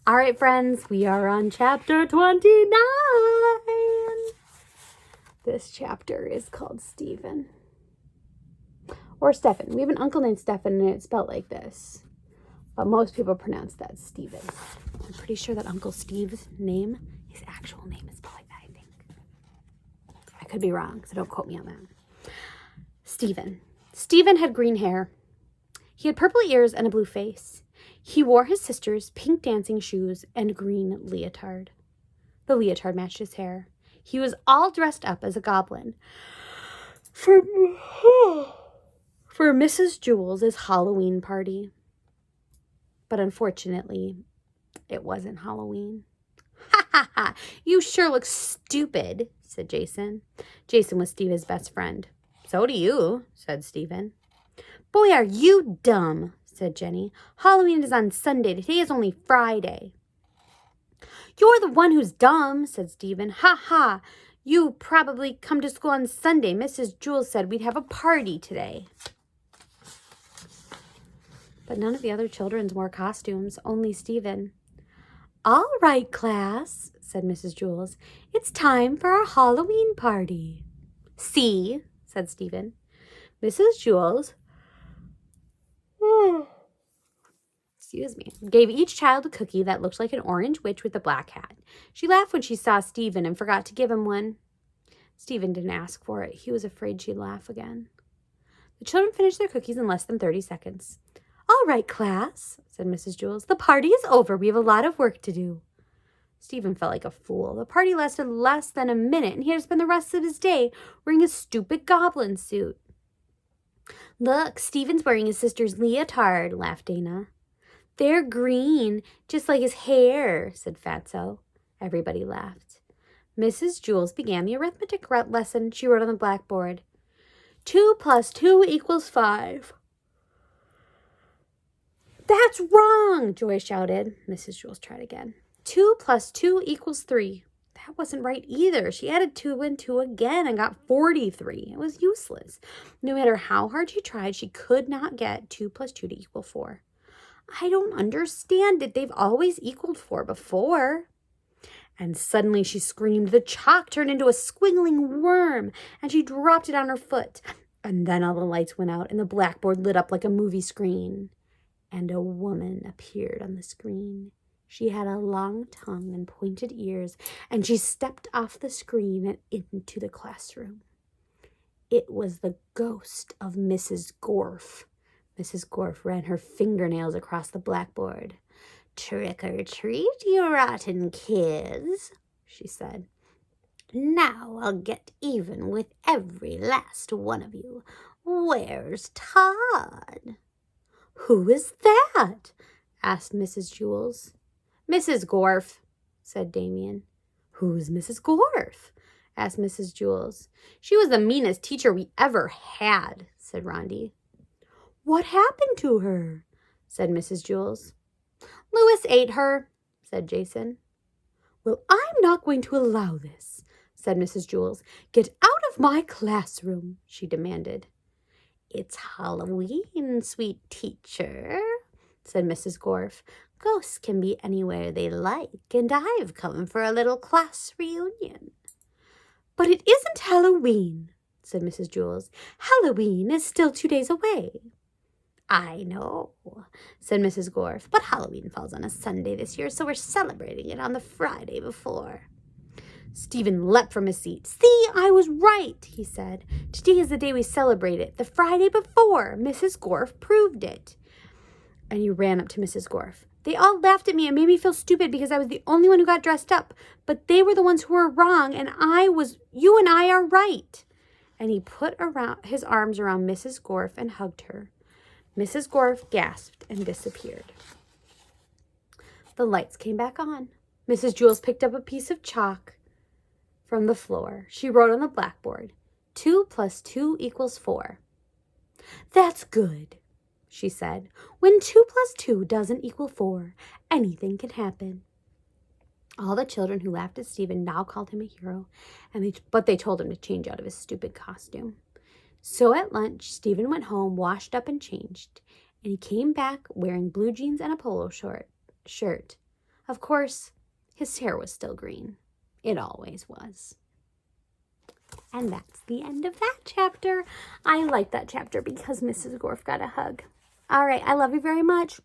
All right, friends, we are on chapter 29. This chapter is called Stephen. Or Stephen. We have an uncle named Stephen, and it's spelled like this. But most people pronounce that Stephen. I'm pretty sure that Uncle Steve's name, his actual name is spelled like that, I think. I could be wrong, so don't quote me on that. Stephen. Stephen had green hair. He had purple ears and a blue face. He wore his sister's pink dancing shoes and green leotard. The leotard matched his hair. He was all dressed up as a goblin for Mrs. Jewls' Halloween party. But unfortunately, it wasn't Halloween. Ha ha ha! You sure look stupid, said Jason. Jason was Stephen's best friend. So do you, said Stephen. Boy, are you dumb, said Jenny. Halloween is on Sunday. Today is only Friday. You're the one who's dumb, said Stephen. Ha ha! You probably come to school on Sunday. Mrs. Jewls said we'd have a party today. But none of the other children wore costumes, only Stephen. All right, class, said Mrs. Jewls. It's time for our Halloween party. See, said Stephen. Mrs. Jewls gave each child a cookie that looked like an orange witch with a black hat. She laughed when she saw Stephen and forgot to give him one. Stephen didn't ask for it. He was afraid she'd laugh again. The children finished their cookies in less than 30 seconds. All right, class, said Mrs. Jewls. The party is over. We have a lot of work to do. Stephen felt like a fool. The party lasted less than a minute, and he had to spend the rest of his day wearing a stupid goblin suit. Look, Stephen's wearing his sister's leotard, laughed Dana. They're green, just like his hair, said Fatso. Everybody laughed. Mrs. Jewls began the arithmetic lesson. She wrote on the blackboard. 2 + 2 = 5. That's wrong, Joy shouted. Mrs. Jewls tried again. 2 + 2 = 3. That wasn't right either. She added 2 and 2 again and got 43. It was useless. No matter how hard she tried, she could not get 2 + 2 to = 4. I don't understand it. They've always equaled 4 before. And suddenly she screamed. The chalk turned into a squiggling worm, and she dropped it on her foot. And then all the lights went out, and the blackboard lit up like a movie screen. And a woman appeared on the screen. She had a long tongue and pointed ears, and she stepped off the screen and into the classroom. It was the ghost of Mrs. Gorf. Mrs. Gorf ran her fingernails across the blackboard. Trick or treat, you rotten kids, she said. Now I'll get even with every last one of you. Where's Todd? Who is that? Asked Mrs. Jewls. Mrs. Gorf, said Damien. Who's Mrs. Gorf? Asked Mrs. Jewls. She was the meanest teacher we ever had, said Rondi. What happened to her? Said Mrs. Jewls. Louis ate her, said Jason. Well, I'm not going to allow this, said Mrs. Jewls. Get out of my classroom, she demanded. It's Halloween, sweet teacher, said Mrs. Gorf. Ghosts can be anywhere they like, and I've come for a little class reunion. But it isn't Halloween, said Mrs. Jewls. Halloween is still 2 days away. I know, said Mrs. Gorf, but Halloween falls on a Sunday this year, so we're celebrating it on the Friday before. Stephen leapt from his seat. See, I was right, he said. Today is the day we celebrate it, the Friday before. Mrs. Gorf proved it. And he ran up to Mrs. Gorf. They all laughed at me and made me feel stupid because I was the only one who got dressed up, but they were the ones who were wrong, and you and I are right. And he put his arms around Mrs. Gorf and hugged her. Mrs. Gorf gasped and disappeared. The lights came back on. Mrs. Jewls picked up a piece of chalk from the floor. She wrote on the blackboard, 2 + 2 = 4. That's good, she said. When 2 + 2 doesn't equal 4, anything can happen. All the children who laughed at Stephen now called him a hero, but they told him to change out of his stupid costume. So at lunch, Stephen went home, washed up and changed, and he came back wearing blue jeans and a polo shirt. Of course, his hair was still green. It always was. And that's the end of that chapter. I like that chapter because Mrs. Gorf got a hug. All right, I love you very much.